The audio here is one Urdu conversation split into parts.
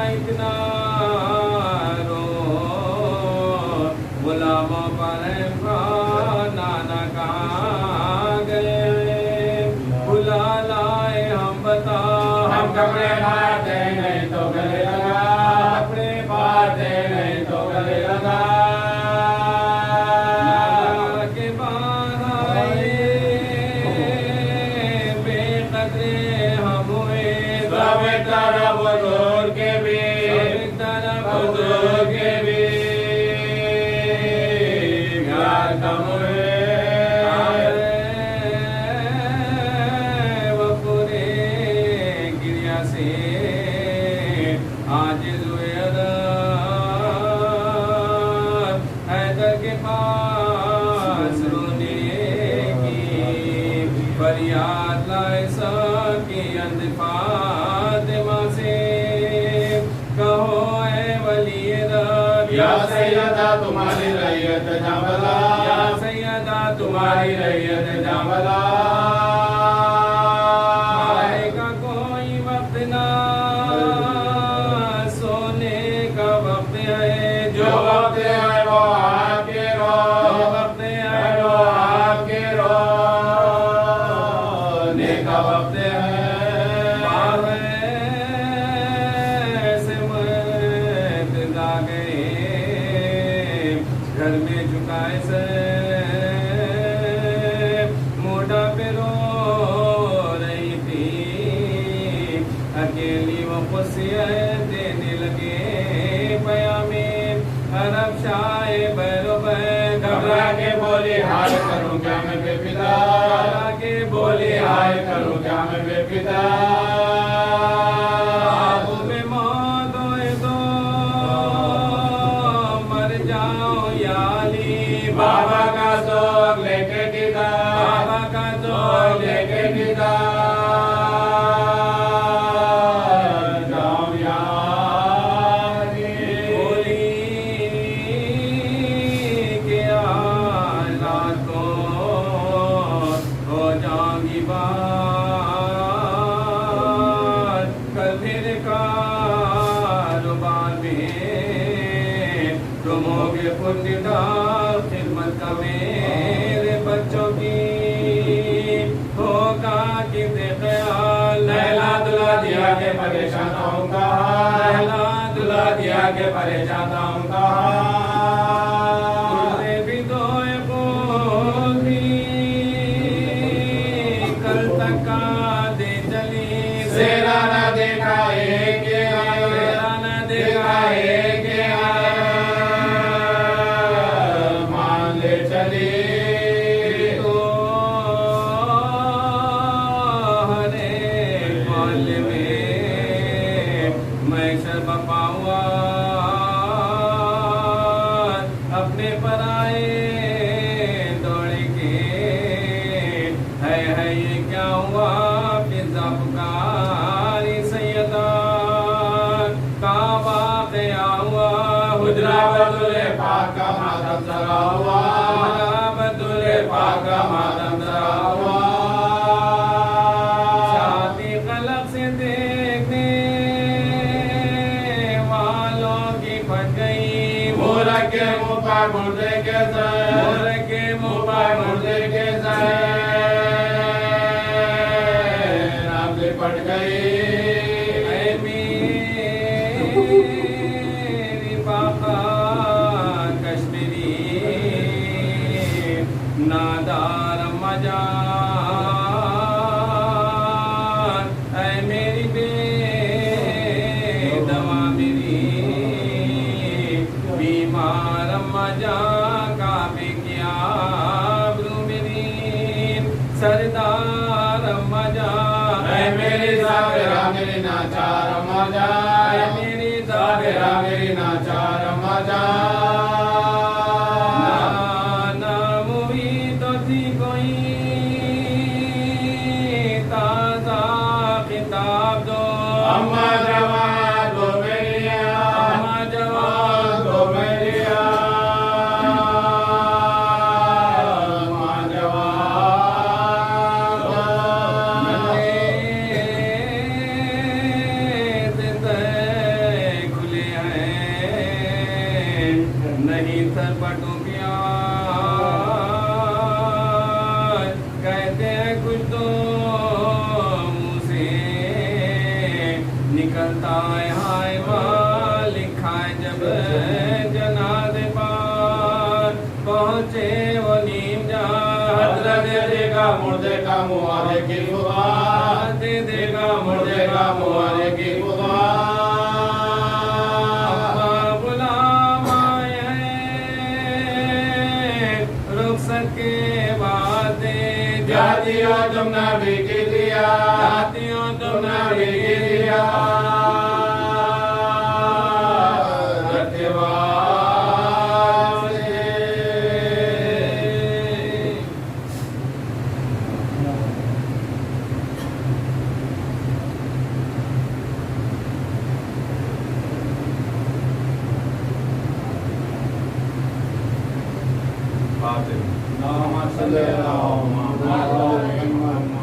اتنا رو غلاموں پر نانا کہاں گئے بلا لائے ہم بتا ہم کپڑے پاتے نہیں تو گلے لگا کپڑے پاتے نہیں تو گلے لگا کے بار آئے بے قدرے ہم ہوئے سب طرف حضور کے بھی ایک طرف حضور کے بھی پیار کم ہوئے وہ پورے گریا سے عاجز ہوئے حیدر کے پاس رونے کی فریاد لائے سب کی اند فاطمہ سے کہو اے ولی رب یا سیدہ تمہاری رعیت جانبلا یا سیدہ تمہاری رعیت جانبلا کھانے کا کوئی وقت نہ سونے کا وقت ہے جو وقت ہے وہ آپ کے رو جو وقت ہے وہ آپ کے رونے کا وقت ہے سے مرتضا گئے گھر میں جھکائے سے موڈا پہ رو رہی تھی اکیلی وہ خصیت دینے لگے پیامے عرب شاہ بیرو بے گھبرا کے بولی ہائے کروں کیا میں بے پتا گھبرا کے بولی ہائے کروں کیا میں بے پتا آبو میں موت ہوئے تو مر جاؤ یا علی بابا کا سوگ لے کے دیتا بابا کا سوگ تو لے کے دیتا جاؤں یا علی بولی کہ آلات کو ہو جاؤں گی بات کل پھر کاروبار میں تم ہوگے خوددار خدمت کا میرے بچوں کی ہوگا کتنے خیال لہلا دلا دیا کے پریشان ہوں کہاں لہلا دلا دیا کے پریشان ہوں کہاں تجھے بھی دوئے بول بھی کل تک کا دے چلی زیرا نہ دیکھا ایک تیرا نہ دیکھا ایک مان لے چلی تو ہر ایک پل میں محشر بپا ہوا اپنے پرائے دوڑے کے ہے یہ کیا ہوا فضا پکاری سیدہ کا واقعہ ہوا حجرہ بدل پاک کا ماتم سرا ہوا بدل پاک کا ماتم سرا ہوا شادی قلب سے دیکھنے والوں کی پھٹ گئی مورک کے منہ پر مردے کے سائے مورک کے منہ پر مردے کے سائے رام لپٹ گئی اے میری پاپا کشمیری نادار مجان اے میری بے دوا میری بیمار مجان کا بھی کیا برو میری سردار مجان اے میری زابرہ میری ناچار مجا اے میری زابرہ میری ناچار مجا نام ہوئی تو تھی کوئی تازہ خطاب دو اما جوان دو میری اما جوان دو میری اما جوان میرے نہیں سر پٹوں کیا کہتے ہیں کچھ تو منہ سے نکلتا ہے ہائے ماں لکھا ہے جب جناد پار پہنچے وہ نیم جان حضرت دے گا مردے کا معاہدے کی خدا دے گا مردے کا معاہدے کی خدا ابا غلام آئے رخصت کے بعد جاتیوں تم نبی کی دیا جاتیوں تم نبی کی دیا اللهم صل على محمد وعلى آل محمد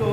2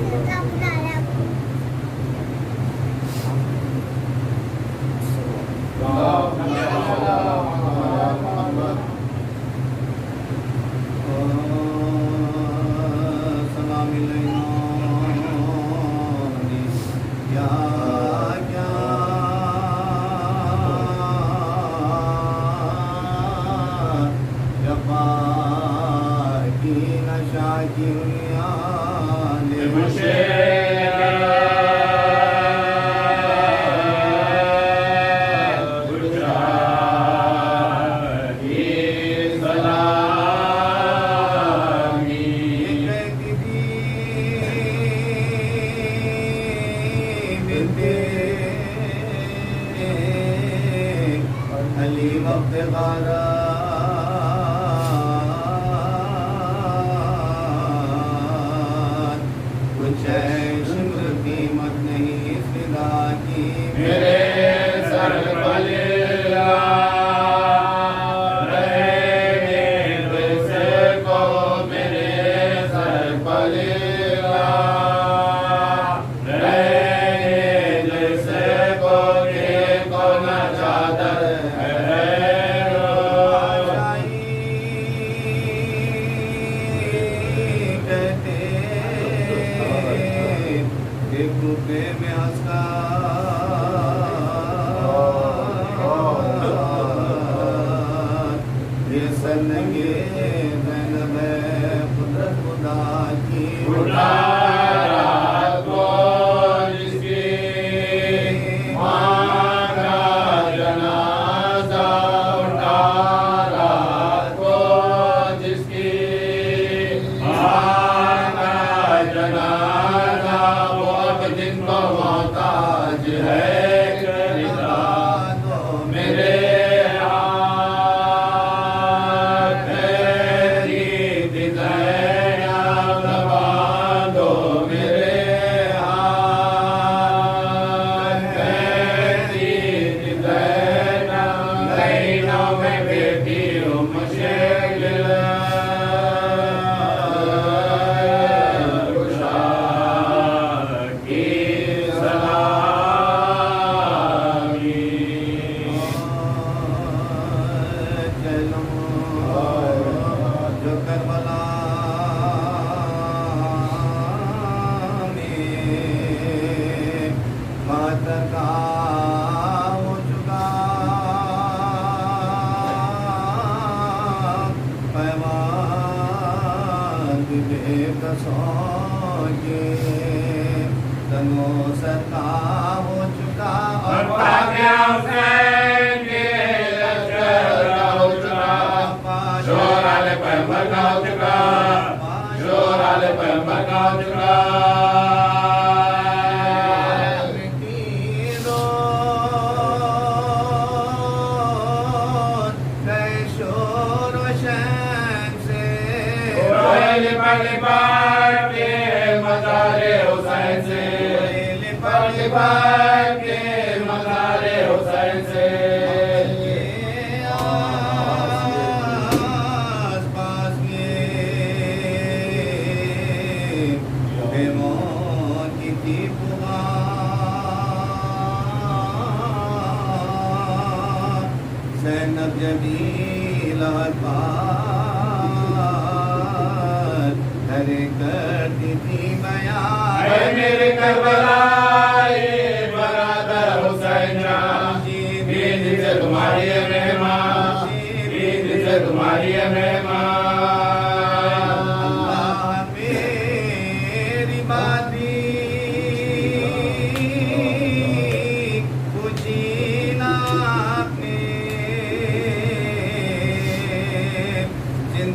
Sedap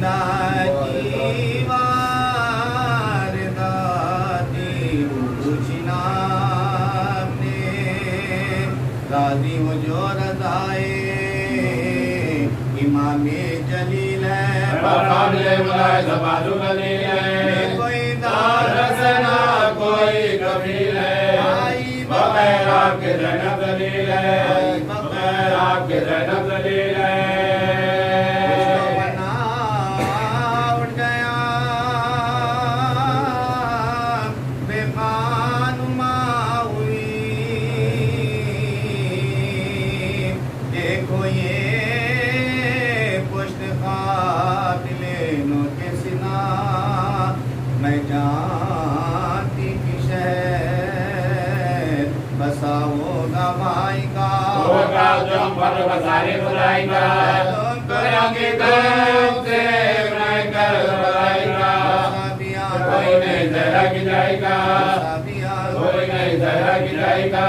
Bye. کوئی نہیں زہرا کی جائے گا کوئی نہیں زہرا کی جائے گا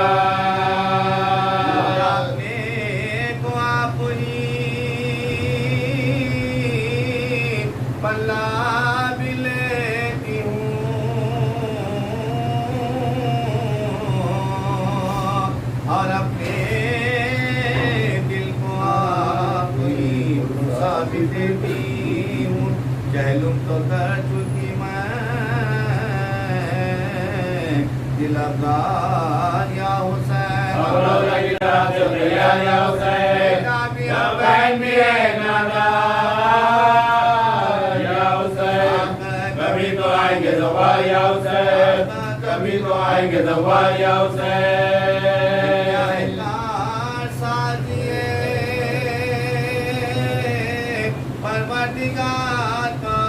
کو آپ ہی پلہ بھی لیتی ہوں اور اپنے دل کو آپ ہی ثابت دیتی ہوں جہلم تو کر چکی میں دل افغان یا حسین یا حسین یا بہن بھی ہے نانا یا حسین کبھی تو آئیں گے زوال یا حسین کبھی تو آئیں گے زوال یا حسین پروردگار کا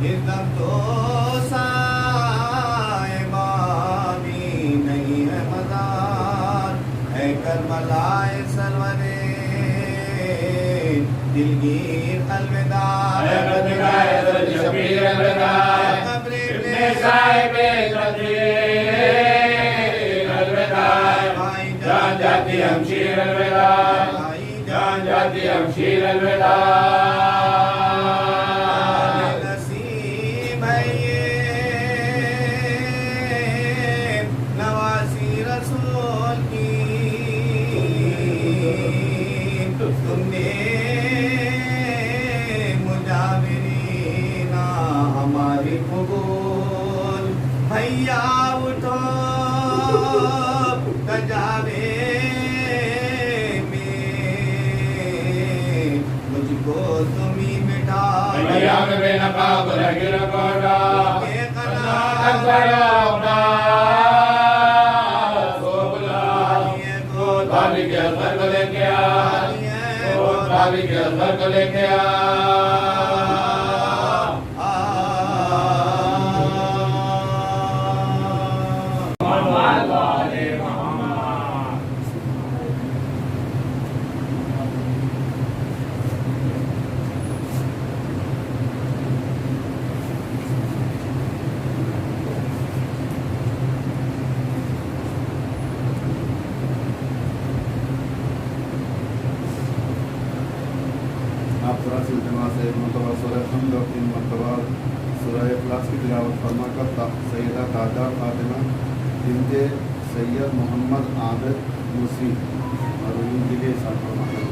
دم تو صاحبہ بھی نہیں ہے مزار ہے کربلائے سرورے دلگیر الوداع اے بدگائے در شبیر الوداع ابن صاحب قدیر الوداع جان جاتی ہمشیر الوداع جان جاتی ہمشیر الوداع نصیب ہے یہ نواسی رسول کی تم نے مجاورین ہماری قبول بھیا اٹھو کجاوے مجھ کو تمہیں مٹا ایام بے نقاب لگی رکوڑا اکبر اونا سوبلا بھالی کے اثر کو لے کے بھالی کے اثر کو لے کے آپ ذرا سی التماس سے ایک مرتبہ سورہ حمد اور 3 مرتبہ سورہ اخلاص کی تلاوت فرما کر سیدہ تاجہ فاطمہ بنت سید محمد عابد موسی مرحوم کے لیے ساتھ فرما کر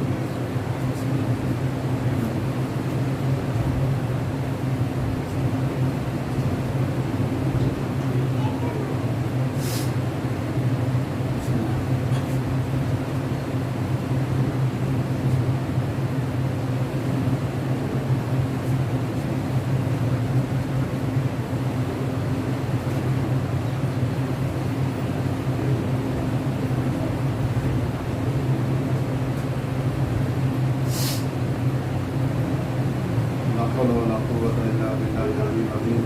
ولا قوة إلا بالله العلي العظيم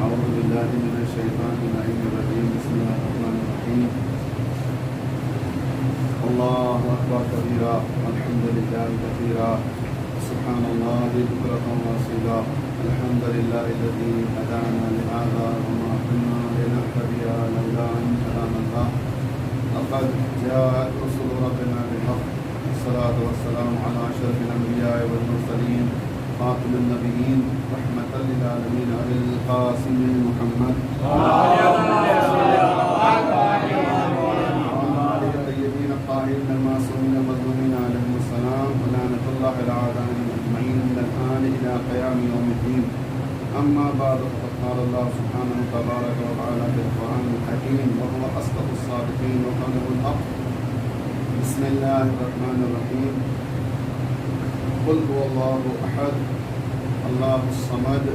أعوذ بالله من الشيطان اللعين الرجيم بسم الله الرحمن الرحيم الله أكبر كبيرا والحمد لله كثيرا سبحان الله بكرة وأصيلا الحمد لله الذي هدانا لهذا وما كنا لنهتدي لولا أن هدانا الله لقد جاءت رسل ربنا بالحق الصلاة والسلام على أشرف الأنبياء والمرسلين خاتم النبيين رحمة للعالمين أبي القاسم محمد وعلى آله الطيبين الطاهرين المعصومين المظلومين عليهم السلام ولعنة الله العالمين أجمعين من الآن إلى قيام يوم الدين أما بعد فقد قال الله سبحانه تبارك وتعالى في القرآن الحكيم وهو أصدق الصادقين وقوله الحق بسم الله الرحمن الرحيم قل هو الله أحد الله الصمد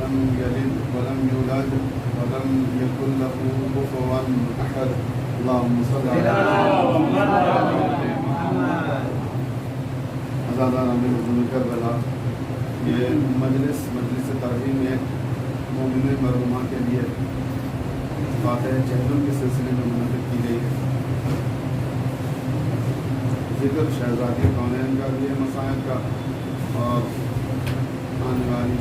لم يلد ولم يولد ولم يكن له كفوا أحد اللهم صل على محمد عزادہ امیر حضور کربلا یہ مجلس ترحیم ہے مومن مرحومہ کے لیے فاتح چہلم کے سلسلے میں منعقد کی گئی ہے ذکر شہزادی کونین کا بھی ہے مسائل کا اور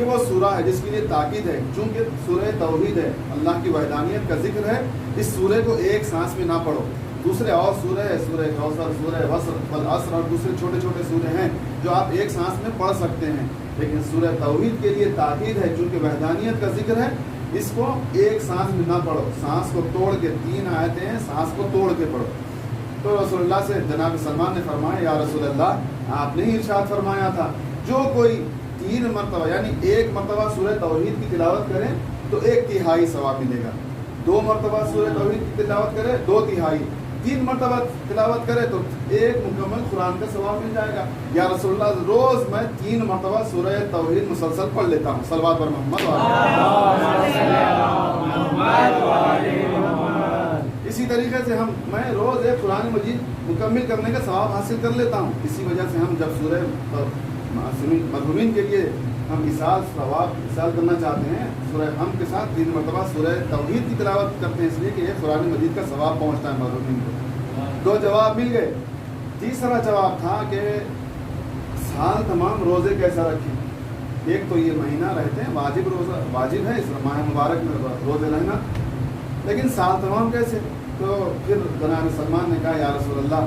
یہ وہ سورہ ہے جس کے لیے تاکید ہے، چونکہ سورہ توحید ہے، اللہ کی وحدانیت کا ذکر ہے، اس سورہ کو ایک سانس میں نہ پڑھو۔ دوسرے اور سورہ ہے، سورہ کوثر، سورہ والعصر اور دوسرے چھوٹے چھوٹے سورے ہیں جو آپ ایک سانس میں پڑھ سکتے ہیں، لیکن سورہ توحید کے لیے تاکید ہے، چونکہ وحدانیت کا ذکر ہے، اس کو ایک سانس میں نہ پڑھو، سانس کو توڑ کے، 3 آیتیں ہیں، سانس کو توڑ کے پڑھو۔ تو رسول اللہ سے جناب سلمان نے فرمایا، یا رسول اللہ، آپ نے ہی ارشاد فرمایا تھا جو کوئی 3 مرتبہ یعنی 1 مرتبہ سورہ توحید کی تلاوت کرے تو 1/3 ثواب ملے گا، 2 مرتبہ سورہ توحید کی تلاوت کرے 2/3، 3 مرتبہ تلاوت کرے تو 1 مکمل قرآن کا ثواب مل جائے گا۔ یا رسول اللہ، روز میں 3 مرتبہ سورہ توحید مسلسل پڑھ لیتا ہوں، صلوات پر محمد۔ اسی طریقے سے میں روز ایک قرآن مجید مکمل کرنے کا ثواب حاصل کر لیتا ہوں۔ اسی وجہ سے ہم جب سورہ مرحومین کے لیے ہم مثال کرنا چاہتے ہیں، سورہ ہم کے ساتھ 3 مرتبہ سورہ توحید کی تلاوت کرتے ہیں، اس لیے کہ یہ قرآن مجید کا ثواب پہنچتا ہے مرحومین کو۔ 2 جواب مل گئے۔ تیسرا جواب تھا کہ سال تمام روزے کیسا رکھیں؟ ایک تو یہ مہینہ رہتے ہیں، واجب ہے اس ماہ مبارک میں روزے رہنا، لیکن سال تمام کیسے؟ تو پھر جناب سلمان نے کہا، یا رسول اللہ،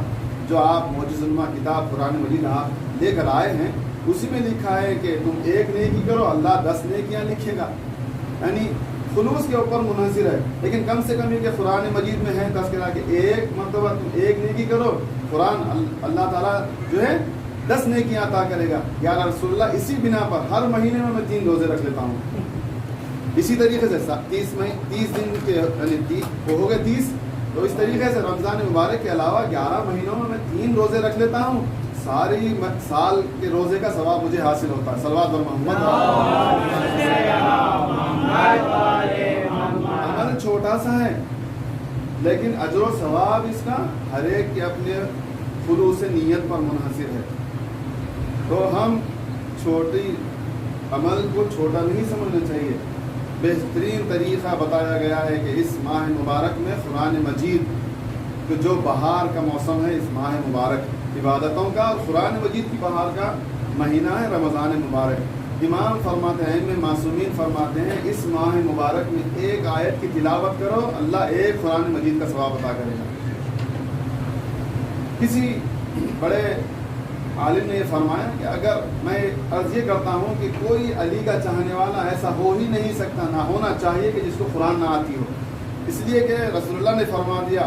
جو آپ معجز الما کتاب قرآن مجید آپ لے کر آئے ہیں، اسی میں لکھا ہے کہ تم 1 نیکی کرو، اللہ 10 نیکیاں لکھے گا، یعنی خلوص کے اوپر منحصر ہے، لیکن کم سے کم یہ کہ قرآن مجید میں ہے تذکرہ کہ 1 مرتبہ تم 1 نیکی کرو، قرآن اللہ تعالیٰ جو ہے 10 نیکیاں عطا کرے گا۔ یا رسول اللہ، اسی بنا پر ہر مہینے میں 3 روزے رکھ لیتا ہوں۔ اسی طریقے سے 30 دن کے یعنی وہ ہو گئے 30، تو اس طریقے سے رمضان مبارک کے علاوہ 11 مہینوں میں 3 روزے رکھ لیتا ہوں، ساری سال کے روزے کا ثواب مجھے حاصل ہوتا ہے۔ صلوات پر محمد۔ عمل چھوٹا سا ہے لیکن اجر و ثواب اس کا ہر ایک کے اپنے خلوص نیت پر منحصر ہے، تو ہم چھوٹی عمل کو چھوٹا نہیں سمجھنا چاہیے۔ بہترین طریقہ بتایا گیا ہے کہ اس ماہ مبارک میں قرآن مجید کہ جو بہار کا موسم ہے، اس ماہ مبارک عبادتوں کا اور قرآن مجید کی بہار کا مہینہ ہے رمضان مبارک۔ امام فرماتے ہیں، میں معصومین فرماتے ہیں، اس ماہ مبارک میں 1 آیت کی تلاوت کرو، اللہ 1 قرآن مجید کا ثواب عطا کرے گا۔ کسی بڑے عالم نے یہ فرمایا کہ اگر میں عرض یہ کرتا ہوں کہ کوئی علی کا چاہنے والا ایسا ہو ہی نہیں سکتا، نہ ہونا چاہیے کہ جس کو قرآن نہ آتی ہو، اس لیے کہ رسول اللہ نے فرما دیا،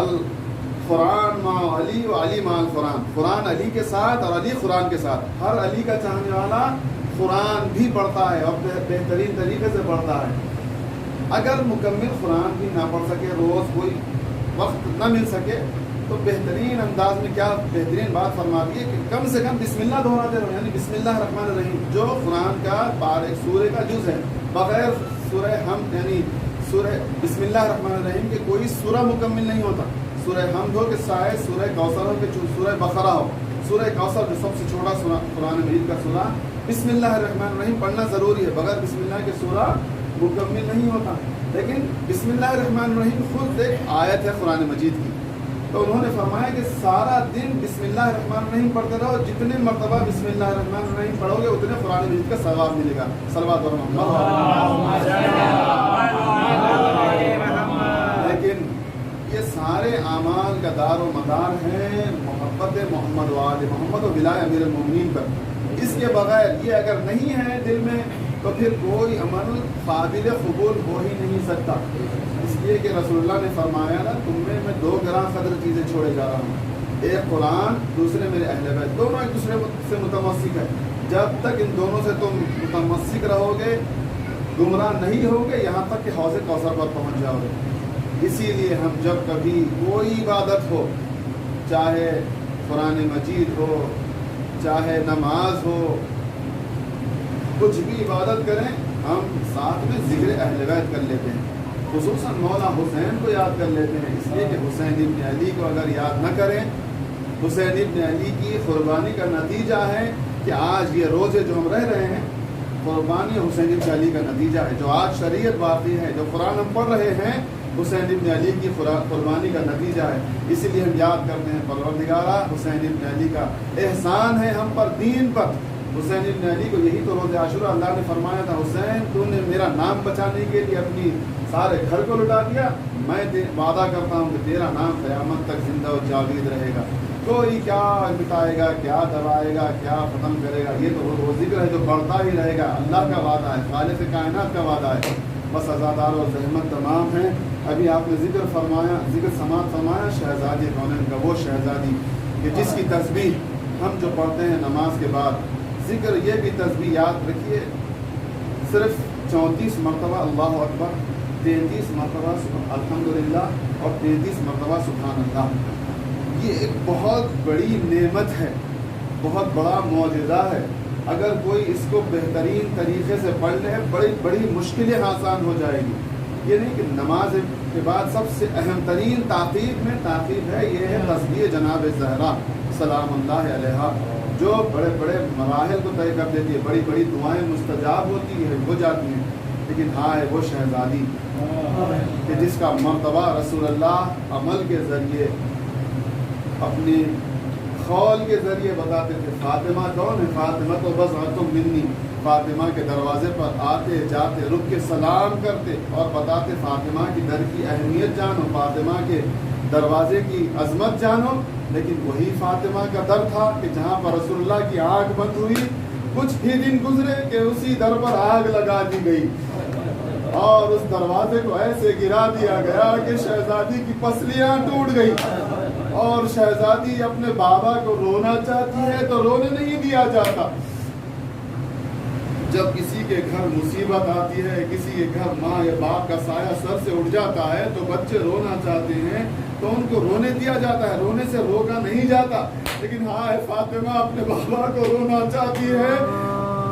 القرآن مع علی و علی مع القرآن، قرآن علی کے ساتھ اور علی قرآن کے ساتھ۔ ہر علی کا چاہنے والا قرآن بھی پڑھتا ہے اور بہترین طریقے سے پڑھتا ہے۔ اگر مکمل قرآن بھی نہ پڑھ سکے، روز کوئی وقت نہ مل سکے، تو بہترین انداز میں کیا بہترین بات فرما دی ہے کہ کم سے کم بسم اللہ دہراتے رہو، یعنی بسم اللہ الرحمن الرحیم، جو قرآن کا ایک سورہ کا جز ہے، بغیر سورہ حمد یعنی سورہ بسم اللہ الرحمن الرحیم کے کوئی سورہ مکمل نہیں ہوتا۔ سورہ حمد ہو کہ سائے، سورہ کوثر ہو کہ سورہ بقرہ ہو، سورہ کوثر جو سب سے چھوٹا قرآن مجید کا سورہ، بسم اللہ الرحمن الرحیم پڑھنا ضروری ہے، بغیر بسم اللہ کے سورہ مکمل نہیں ہوتا۔ لیکن بسم اللہ الرحمن الرحیم خود ایک آیت ہے قرآن مجید کی، تو انہوں نے فرمایا کہ سارا دن بسم اللہ الرحمن الرحیم پڑھتے رہو، جتنے مرتبہ بسم اللہ الرحمن الرحیم پڑھو گے اتنے قرآن مجید کا ثواب ملے گا۔ صلوات اور محمد۔ لیکن یہ سارے اعمال کا دار و مدار ہے محبت محمد و آل محمد و ولایت امیر المومنین پر۔ اس کے بغیر یہ اگر نہیں ہے دل میں تو پھر کوئی عمل قابل قبول ہو ہی نہیں سکتا۔ اس لیے کہ رسول اللہ نے فرمایا نا، تم میں 2 گراں قدر چیزیں چھوڑے جا رہا ہوں، ایک قرآن، دوسرے میرے اہل بیت، دونوں ایک دوسرے سے متمسک ہے۔ جب تک ان دونوں سے تم متمسک رہو گے، گمراہ نہیں ہوگے، یہاں تک کہ حوض کوثر پر پہنچ جاؤ گے۔ اسی لیے ہم جب کبھی کوئی عبادت ہو، چاہے قرآن مجید ہو، چاہے نماز ہو، کچھ بھی عبادت کریں، ہم ساتھ میں ذکر اہل بیت کر لیتے ہیں، خصوصاً مولا حسین کو یاد کر لیتے ہیں، اس لیے کہ حسین ابن علی کو اگر یاد نہ کریں، حسین ابن علی کی قربانی کا نتیجہ ہے کہ آج یہ روزے جو ہم رہ رہے ہیں، قربانی حسین ابن علی کا نتیجہ ہے۔ جو آج شریعت باقی ہے، جو قرآن ہم پڑھ رہے ہیں، حسین ابن علی کی قربانی کا نتیجہ ہے۔ اسی لیے ہم یاد کرتے ہیں، پروردگارا حسین ابن علی کا احسان ہے ہم پر، دین پر، حسین ابن علی کو یہی تو روز عاشورہ اللہ نے فرمایا تھا، حسین تو نے میرا نام بچانے کے لیے اپنی سارے گھر کو لٹا دیا، میں وعدہ کرتا ہوں کہ تیرا نام قیامت تک زندہ و جاوید رہے گا، کوئی کیا مٹائے گا، کیا دبائے گا، کیا ختم کرے گا، یہ تو وہ ذکر ہے جو بڑھتا ہی رہے گا، اللہ کا وعدہ ہے، خالق کائنات کا وعدہ ہے۔ بس عزادار و زحمت تمام ہیں۔ ابھی آپ نے ذکر سماعت فرمایا شہزادی کونین کا، وہ شہزادی کہ جس کی تسبیح ہم جو پڑھتے ہیں نماز کے بعد، ذکر یہ بھی تسبیح یاد رکھیے، صرف 34 مرتبہ اللہ اکبر، 33 مرتبہ الحمدللہ اور 33 مرتبہ سبحان اللہ۔ یہ ایک بہت بڑی نعمت ہے، بہت بڑا معجزہ ہے۔ اگر کوئی اس کو بہترین طریقے سے پڑھ لے بڑی مشکلیں آسان ہو جائے گی۔ یہ نہیں کہ نماز کے بعد سب سے اہم ترین تعقیب میں تعقیب ہے، یہ ہے تسبیح جناب زہرا سلام اللہ علیہا، جو بڑے بڑے مراحل کو طے کر دیتی ہے، بڑی بڑی دعائیں مستجاب ہوتی ہے، ہو جاتی ہیں۔ لیکن ہاں ہے وہ شہزادی کہ جس کا مرتبہ رسول اللہ عمل کے ذریعے، اپنی قول کے ذریعے بتاتے تھے۔ فاطمہ کون ہے؟ فاطمہ تو بس تم منی، فاطمہ کے دروازے پر آتے جاتے رک کے سلام کرتے اور بتاتے فاطمہ کی در کی اہمیت جانو، فاطمہ کے دروازے کی عظمت جانو۔ لیکن وہی فاطمہ کا در تھا کہ جہاں پر رسول اللہ کی آنکھ بند ہوئی، کچھ ہی دن گزرے کہ اسی در پر آگ لگا دی گئی اور اس دروازے کو ایسے گرا دیا گیا کہ شہزادی کی پسلیاں ٹوٹ گئی، اور شہزادی اپنے بابا کو رونا چاہتی ہے تو رونے نہیں دیا جاتا۔ جب کسی کے گھر مصیبت آتی ہے، کسی کے گھر ماں یا باپ کا سایہ سر سے اٹھ جاتا ہے تو بچے رونا چاہتے ہیں تو ان کو رونے دیا جاتا ہے، رونے سے روکا نہیں جاتا۔ لیکن ہاں فاطمہ اپنے بابا کو رونا چاہتی ہے،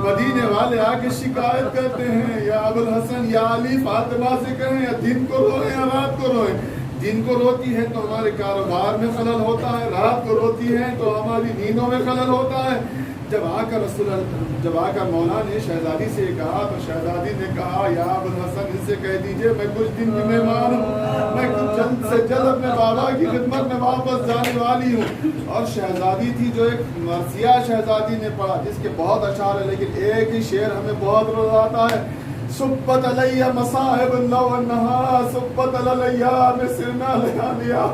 مدینے والے آ کے شکایت کرتے ہیں، یا ابوالحسن یا علی فاطمہ سے کہیں یا دن کو روئیں یا رات کو روئیں۔ دن کو روتی ہے تو ہمارے کاروبار میں خلل ہوتا ہے، رات کو روتی ہے تو ہماری نیندوں میں خلل ہوتا ہے۔ جب آ کر مولا نے شہزادی سے کہا تو شہزادی نے کہا، یا ابوالحسن اس سے کہہ دیجئے میں کچھ دن کی مہمان ہوں، میں جلد سے جلد اپنے بابا کی خدمت میں واپس جانے والی ہوں۔ اور شہزادی تھی جو ایک مرثیہ شہزادی نے پڑھا، جس کے بہت اشعار ہے، لیکن ایک ہی شعر ہمیں بہت روز آتا ہے، سبت علیہ مصائب اللہ انہا سبت علیہ میں سرنا لیا لیا۔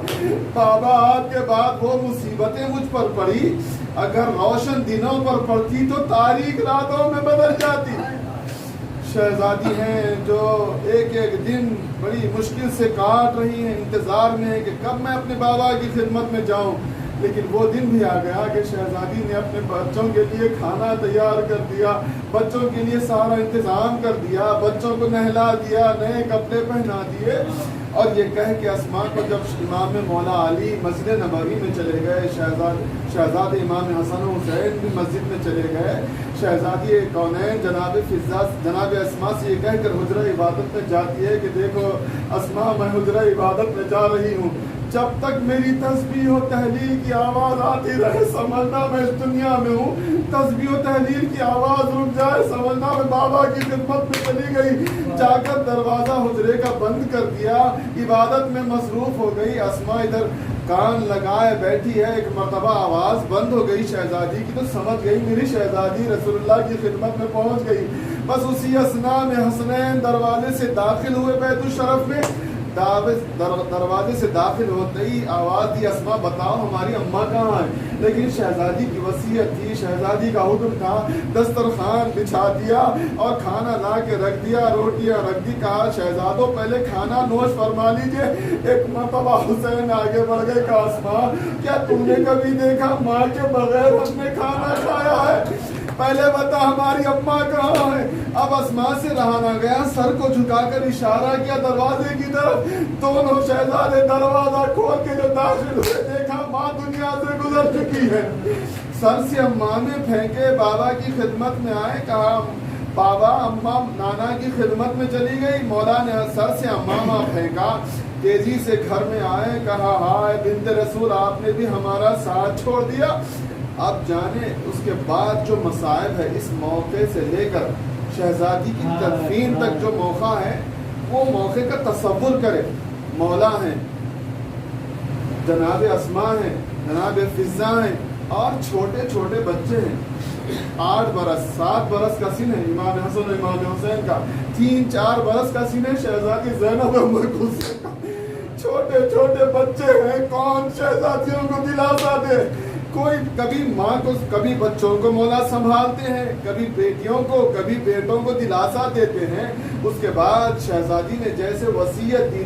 بابا آپ کے بعد وہ مصیبتیں مجھ پر پڑی، اگر روشن دنوں پر پڑتی تو تاریک راتوں میں بدل جاتی۔ شہزادی ہیں جو ایک ایک دن بڑی مشکل سے کاٹ رہی ہیں، انتظار میں ہے کہ کب میں اپنے بابا کی خدمت میں جاؤں۔ لیکن وہ دن بھی آ گیا کہ شہزادی نے اپنے بچوں کے لیے کھانا تیار کر دیا، بچوں کے لیے سارا انتظام کر دیا، بچوں کو نہلا دیا، نئے کپڑے پہنا دیے، اور یہ کہہ کے اسماء کو جب امام مولا علی مسجد نبوی میں چلے گئے، شہزادے امام حسن و حسین بھی مسجد میں چلے گئے، شہزادی کونین جناب اسماء سے یہ کہہ کر حجرہ عبادت میں جاتی ہے کہ دیکھو اسماء میں حجرہ عبادت میں جا رہی ہوں، جب تک میری تسبیح و تحلیل کی آواز آتی رہے سمجھنا میں اس دنیا میں ہوں، تسبیح و تحلیل کی آواز رک جائے سمجھنا میں بابا کی خدمت میں چلی گئی۔ جا کر دروازہ حجرے کا بند کر دیا، عبادت میں مصروف ہو گئی۔ اسماء ادھر کان لگائے بیٹھی ہے، ایک مرتبہ آواز بند ہو گئی شہزادی کی تو سمجھ گئی میری شہزادی رسول اللہ کی خدمت میں پہنچ گئی۔ بس اسی اثناء میں حسنین دروازے سے داخل ہوئے بیت الشرف میں، دروازے سے داخل ہوتے ہی آواز دی اسماء بتاؤ ہماری اماں کہاں ہے؟ لیکن شہزادی کی وصیت تھی، شہزادی کا حکم تھا، دسترخوان بچھا دیا اور کھانا لا کے رکھ دیا، روٹیاں رکھ دی، کہا شہزادوں پہلے کھانا نوش فرما لیجئے۔ ایک مرتبہ حسین آگے بڑھ گئے، کہا اسماء کیا تم نے کبھی دیکھا ماں کے بغیر ہم نے کھانا کھایا ہے؟ پہلے بتا ہماری اماں کہاں ہے؟ اب اسماء سے رہا نہ گیا، سر کو جھکا کر اشارہ کیا دروازے کی طرف۔ دونوں شہزادے دروازہ کھول کے جو داخل ہوئے، دیکھا ماں دنیا سے گزر چکی ہے۔ سر سے اماں نے پھینکے، بابا کی خدمت میں آئے، کہا بابا اماں نانا کی خدمت میں چلی گئی۔ مولا نے سر سے اماں پھینکا، تیزی سے گھر میں آئے، کہا ہائے بنت رسول آپ نے بھی ہمارا ساتھ چھوڑ دیا۔ اب جانے اس کے بعد جو مصائب ہے، اس موقع سے لے کر شہزادی کی تدفین تک جو موقع ہے، وہ موقع کا تصور کرے۔ مولا ہیں، جناب اسماء ہیں، جناب فضہ ہیں اور چھوٹے چھوٹے بچے ہیں۔ 8 برس 7 برس کا سن ہے امام حسن و امام حسین کا، 3-4 برس کا سن ہے شہزادی زینب ام کلثوم کا۔ چھوٹے چھوٹے بچے ہیں، کون شہزادیوں کو دلاسا دے؟ کوئی کبھی ماں کو، کبھی بچوں کو مولا سنبھالتے ہیں، کبھی بیٹیوں کو، کبھی بیٹوں کو دلاسا دیتے ہیں۔ اس کے بعد شہزادی نے جیسے وصیت دی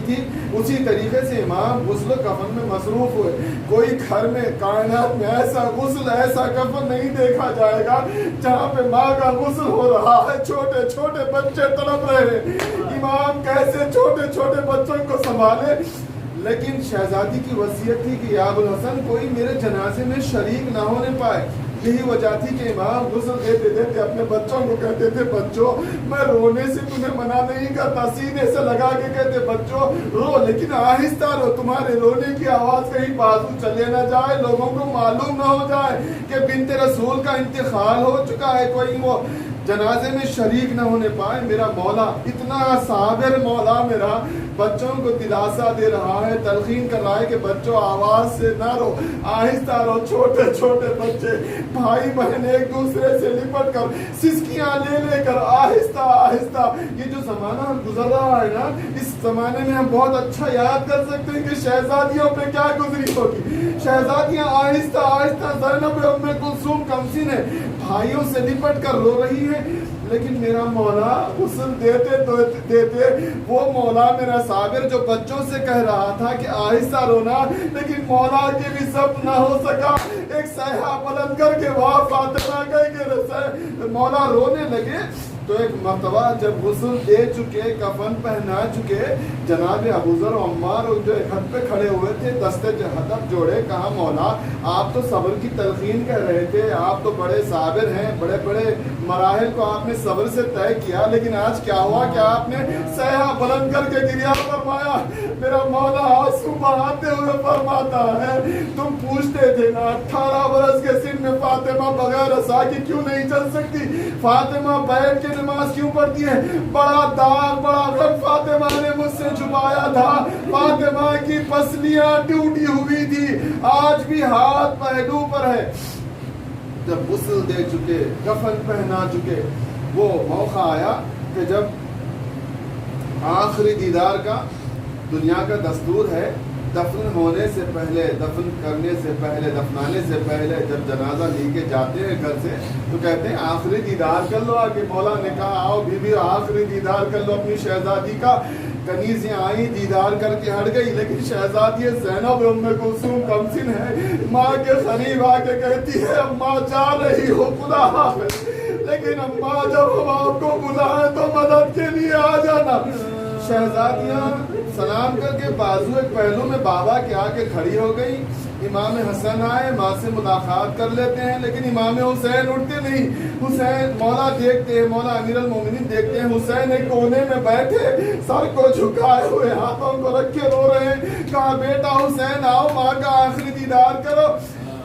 تھی اسی طریقے سے امام غسل و کفن میں مصروف ہوئے۔ کوئی گھر میں کائنات میں ایسا غسل، ایسا کفن نہیں دیکھا جائے گا جہاں پہ ماں کا غسل ہو رہا ہے، چھوٹے چھوٹے بچے تڑپ رہے ہیں۔ امام کیسے چھوٹے چھوٹے بچوں کو سنبھالے؟ لیکن شہزادی کی وصیت تھی کہ یا ابوالحسن کوئی میرے جنازے میں شریک نہ ہونے پائے۔ یہی وجہ تھی کہ امام غسل دیتے دیتے اپنے بچوں کو کہتے تھے بچوں میں رونے سے تمہیں منع نہیں کرتا، سینے سے لگا کے کہتے بچوں رو لیکن آہستہ رو، تمہارے رونے کی آواز کہیں بازو چلے نہ جائے، لوگوں کو معلوم نہ ہو جائے کہ بنت رسول کا انتقال ہو چکا ہے، کوئی وہ جنازے میں شریک نہ ہونے پائے۔ میرا مولا اتنا صابر مولا میرا بچوں کو دلاسا دے رہا ہے، تلقین کر رہا ہے کہ بچوں آواز سے نہ رو، آہستہ رو۔ چھوٹے چھوٹے بچے بھائی بہن ایک دوسرے سے لپٹ کر سسکیاں لے لے کر آہستہ آہستہ، یہ جو زمانہ گزر رہا ہے نا، اس زمانے میں ہم بہت اچھا یاد کر سکتے ہیں کہ شہزادیوں پہ کیا گزری ہوگی۔ شہزادیاں آہستہ آہستہ، زینب ام کلثوم کمسن ہے، بھائیوں سے لپٹ کر رو رہی ہے، لیکن میرا مولا غسل دیتے دیتے وہ مولا میرا صابر جو بچوں سے کہہ رہا تھا کہ آہستہ رونا، لیکن مولا کے بھی سب نہ ہو سکا۔ ایک سیحہ بلند کر کے وہاں فاطمہ کہہ کے مولا رونے لگے۔ تو ایک مرتبہ جب غسل دے چکے، کفن پہنا چکے، جناب ابوذر و عمار جو ایک حد پہ کھڑے ہوئے تھے، دستے ہاتھ جوڑے، کہا مولا آپ تو صبر کی تلقین کر رہے تھے، آپ تو بڑے صابر ہیں، بڑے بڑے مراحل کو آپ نے صبر سے طے کیا، لیکن آج کیا ہوا کہ آپ نے سیحہ بلند کر کے گریہ فرمایا؟ میرا مولا آنسو بہاتے ہوئے فرماتا ہے تم پوچھتے تھے نا 18 برس کے سن میں فاطمہ بغیر عصا کی کیوں نہیں چل سکتی، فاطمہ بیٹھ کے نماز کیوں پڑھتی ہے؟ بڑا داغ، بڑا غم فاطمہ نے مجھ سے چھپایا تھا، فاطمہ کی پسلیاں ٹوٹی ہوئی تھی، آج بھی ہاتھ پہلو پر ہے۔ جب غسل دے چکے، کفن پہنا چکے، وہ موقع آیا کہ جب آخری دیدار کا دنیا کا دستور ہے، دفن ہونے سے پہلے، دفن کرنے سے پہلے، دفنانے سے پہلے جب جنازہ لے کے جاتے ہیں گھر سے تو کہتے ہیں آخری دیدار کر لو۔ آگے مولا نے کہا آؤ بی بی آخری دیدار کر لو اپنی شہزادی کا۔ کنیزیں آئی، دیدار کر کے ہٹ گئی، لیکن شہزادی زینب ام کلثوم کمسن ہے، ماں کے قریب آ کے کہتی ہے اماں جا رہی ہو خدا حافظ، لیکن اماں جب ہم آپ کو بلائیں تو مدد کے لیے آ جانا۔ شہزادیاں سلام کر کے بازو ایک پہلو میں بابا کے آ کے کھڑی ہو گئی۔ امام حسن آئے، ماں سے ملاقات کر لیتے ہیں، لیکن امام حسین اٹھتے نہیں۔ حسین مولا دیکھتے ہیں، مولا امیر المومنین دیکھتے ہیں، حسین ایک کونے میں بیٹھے سر کو جھکائے ہوئے ہاتھوں کو رکھ کے رو رہے ہیں۔ کہا بیٹا حسین آؤ ماں کا آخری دیدار کرو۔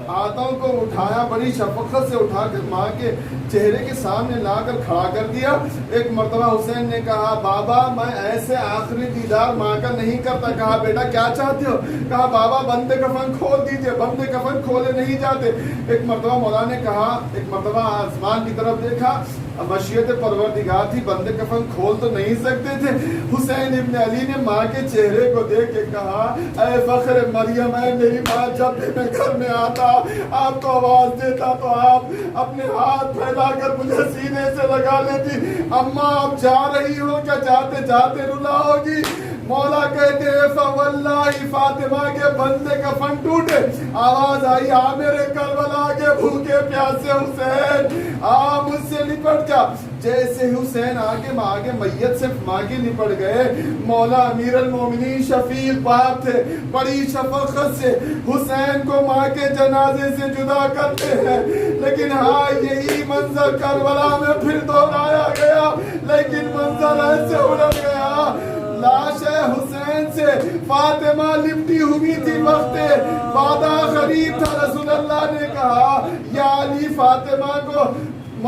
ہاتھوں کو اٹھایا، بڑی شفقت سے اٹھا کر ماں کے چہرے کے سامنے لا کر کھڑا کر دیا۔ ایک مرتبہ حسین نے کہا بابا میں ایسے آخری دیدار ماں کا نہیں کرتا۔ کہا بیٹا کیا چاہتے ہو؟ کہا بابا بند کفن کھول دیجئے۔ بند کفن کھولے نہیں جاتے۔ ایک مرتبہ مولا نے کہا، ایک مرتبہ آسمان کی طرف دیکھا، مشیت پروردگار تھی، بند کفن کھول تو نہیں سکتے تھے۔ حسین ابن علی نے ماں کے چہرے کو دیکھ کے کہا اے فخر مریم، اے میری ماں، جب بھی میں گھر میں آتا آپ کو آواز دیتا تو آپ اپنے ہاتھ پھیلا کر مجھے سینے سے لگا لیتی۔ اماں آپ جا رہی ہو کیا؟ جاتے جاتے رلا ہوگی؟ مولا کہتے ہیں فواللہ فاطمہ کے بندے کفن ٹوٹے، آواز آئی آ میرے کربلا کے بھوکے پیاسے حسین، آ مجھ سے لپٹ جا۔ جیسے حسین آگے میت سے ماں کے لپٹ گئے، مولا امیر المومنین شفیق باپ تھے، بڑی شفقت سے حسین کو ماں کے جنازے سے جدا کرتے ہیں۔ لیکن ہاں یہی منظر کربلا میں پھر دہرایا گیا، لیکن منظر ایسے الٹ گیا، لاش حسین سے فاطمہ لپٹی ہوئی تھی، وقت وعدہ قریب تھا۔ رسول اللہ نے کہا یا علی فاطمہ کو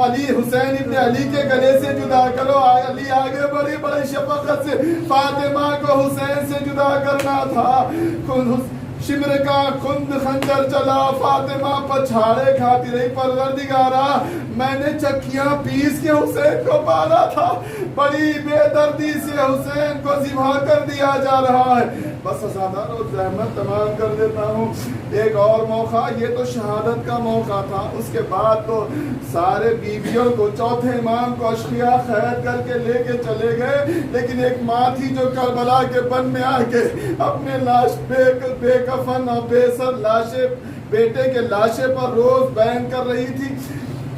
علی حسین ابن علی کے گلے سے جدا کرو۔ علی آگے بڑی شفقت سے فاطمہ کو حسین سے جدا کرنا تھا۔ شمر کا خند خنجر چلا، فاطمہ پچھاڑے کھاتی رہی، پروردگارا میں نے چکیاں پیس کے حسین کو پالا تھا، بڑی بے دردی سے حسین کو ذبح کر دیا جا رہا ہے، بس ازادار و زحمت تمام کر دیتا ہوں۔ ایک اور موقع، یہ تو شہادت کا موقع تھا، اس کے بعد تو سارے بیویوں کو، چوتھے امام کو اشقیاء قید کر کے لے کے چلے گئے، لیکن ایک ماں تھی جو کربلا کے بن میں آ کے اپنے لاش بے کفن اور بے سر لاشیں، بیٹے کے لاشے پر روز بیان کر رہی تھی۔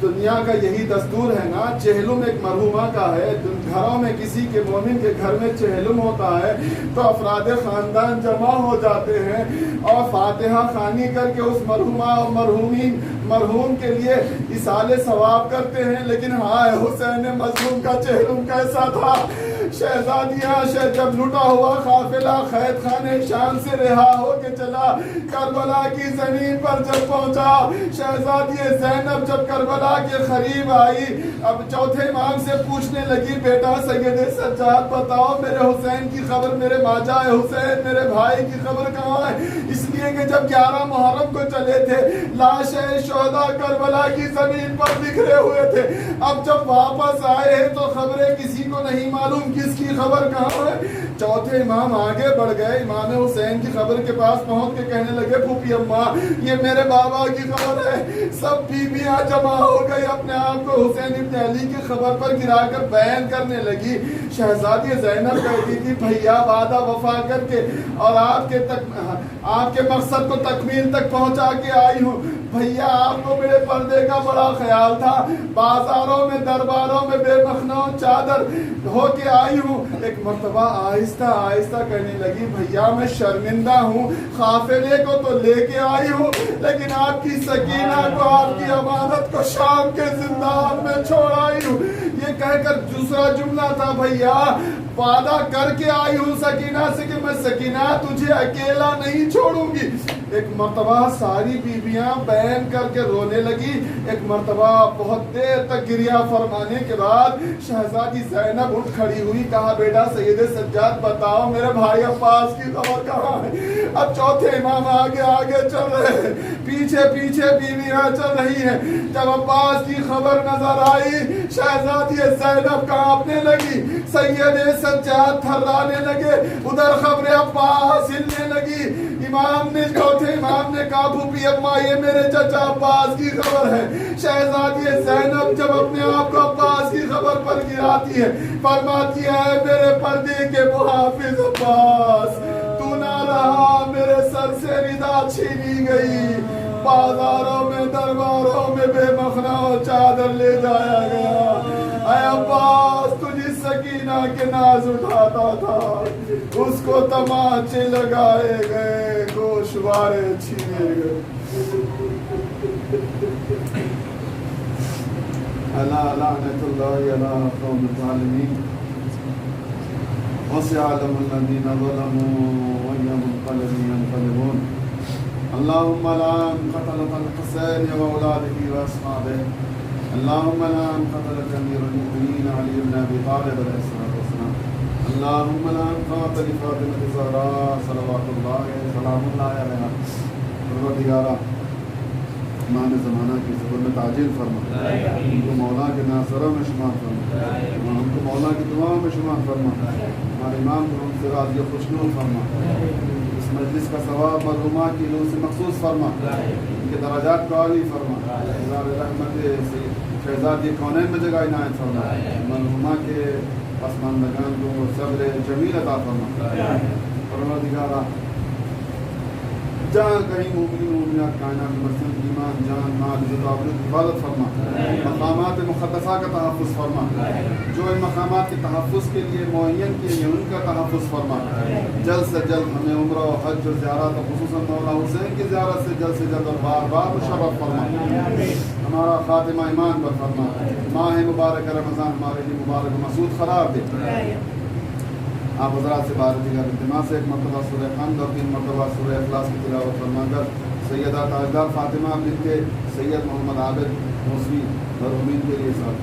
دنیا کا یہی دستور ہے نا، چہلم ایک مرحومہ کا ہے، گھروں میں کسی کے مومن کے گھر میں چہلم ہوتا ہے تو افراد خاندان جمع ہو جاتے ہیں اور فاتحہ خوانی کر کے اس مرحومہ اور مرحوم کے لیے ایصال ثواب کرتے ہیں۔ لیکن ہائے حسین مظلوم کا چہلم کیسا تھا! شہزادیاں جب لٹا ہوا قافلہ قید خانے شام سے رہا ہو کے چلا، کربلا کی زمین پر جب پہنچا، شہزادی زینب جب کربلا کے قریب آئی، اب چوتھے امام سے پوچھنے لگی، بیٹا سید سجاد بتاؤ میرے حسین کی خبر، میرے ماجا حسین میرے بھائی کی خبر کہاں ہے؟ اس لیے کہ جب 11 محرم کو چلے تھے، لاشیں شہداء کربلا کی زمین پر بکھرے ہوئے تھے، اب جب واپس آئے ہیں تو خبریں کسی کو نہیں معلوم کس کی خبر کہاں ہے۔ چوتھے امام آگے بڑھ گئے، امام حسین کی خبر کے پاس پہنچ کے کہنے لگے، پھوپھی اماں یہ میرے بابا کی خبر ہے۔ سب بیویاں جمع ہو گئی، اپنے آپ کو حسین ابن علی کی خبر پر گرا کر بیان کرنے لگی۔ شہزادی زینب کہتی تھی، بھیا وعدہ وفا کر کے اور آپ کے مقصد کو تکمیل تک پہنچا کے آئی ہوں۔ بھیا آپ کو میرے پردے کا بڑا خیال تھا، بازاروں میں درباروں میں بے مخنوں چادر ہو کے آئی ہوں۔ ایک مرتبہ آہستہ آہستہ کہنے لگی، بھیا میں شرمندہ ہوں، قافلے کو تو لے کے آئی ہوں لیکن آپ کی سکینہ کو، آپ کی امانت کو شام کے زندان میں چھوڑ آئی ہوں۔ یہ کہہ کر دوسرا جملہ تھا، بھیا وعدہ کر کے آئی ہوں سکینہ سے کہ میں سکینہ تجھے اکیلا نہیں چھوڑوں گی۔ ایک مرتبہ ساری بیویاں بیان کر کے رونے لگی۔ ایک مرتبہ بہت دیر تک گریہ فرمانے کے بعد شہزادی زینب اٹھ کھڑی ہوئی، کہا بیٹا سید سجاد بتاؤ میرے بھائی عباس کی خبر کہاں ہے؟ اب چوتھے امام آگے آگے چل رہے ہیں، پیچھے پیچھے بیویاں چل رہی ہیں۔ جب عباس کی خبر نظر آئی، شہزادی زینب کانپنے لگی، سید سجاد تھرانے لگے، ادھر خبر عباس ہلنے لگی۔ چوتھے امام نے کہا، پھوپھی اماں یہ میرے چچا عباس کی خبر ہے۔ شہزادی زینب جب اپنے آپ کو عباس کی خبر پر گراتی ہے، فرماتی ہے، میرے پردے کے محافظ عباس تو نہ رہا، میرے سر سے ردا چھینی گئی، بازاروں میں درباروں میں بے مخنا چادر لے جایا گیا۔ اے عباس تجھے سکینہ کے ناز اٹھاتا تھا، اس کو تماچے لگائے گئے، گوشوارے چھینے گئے۔ الا لعنت اللہ علی قوم الظالمین وسيعلم الذين ظلموا وأي منقلب ينقلبون اللهم لعن قتلة الحسين وأولاده وأصحابه اللهم لعن قتلة أمير المؤمنين علي بن أبي طالب عليه الصلاة والسلام اللهم لعن قاتل فاطمة الزهراء صلوات الله سلام الله عليها پروردگارا امام زمانہ کی زبر میں تعجیل فرما، ہم کو مولا کے ناصروں میں شمار فرما، ہم کو مولا کی دعاؤں میں شمار فرما، ہمارے امام کو ہم سے راضی و خوشنود فرما، اس مجلس کا ثواب مرحومہ کی روح سے مخصوص فرما، ان کے درجات کو عالی فرما، اظہار رحمت سے شہزادی کونین میں جگہ عنایت فرما، مرحومہ کے پسماندگان کو صبر جمیل عطا فرما۔ پروردگارا جہاں کہیں مومنین مومنات کائنات مسلم ایمان جان مال عزت و آبرو کی حفاظت فرما، مقامات مقدسہ کا تحفظ فرما، جو ان مقامات کے تحفظ کے لیے معین کیے ہیں ان کا تحفظ فرما، جلد سے جلد ہمیں عمرہ و حج و زیارت خصوصاً مولا حسین کی زیارت سے جلد اور بار بار مشرف فرما، ہمارا خاتمہ ایمان پر فرما، ماہ مبارک رمضان ہمارے لیے مبارک و مسعود قرار دے۔ آپ حضرات سے بارہ دیگر اجتماع سے ایک مرتبہ سورہ حمد اور 3 مرتبہ سورہ اخلاص کی تلاوت فرما کر سیدہ تاجدار فاطمہ بنت سید محمد عابد موسوی مرحومین کے لیے ساتھ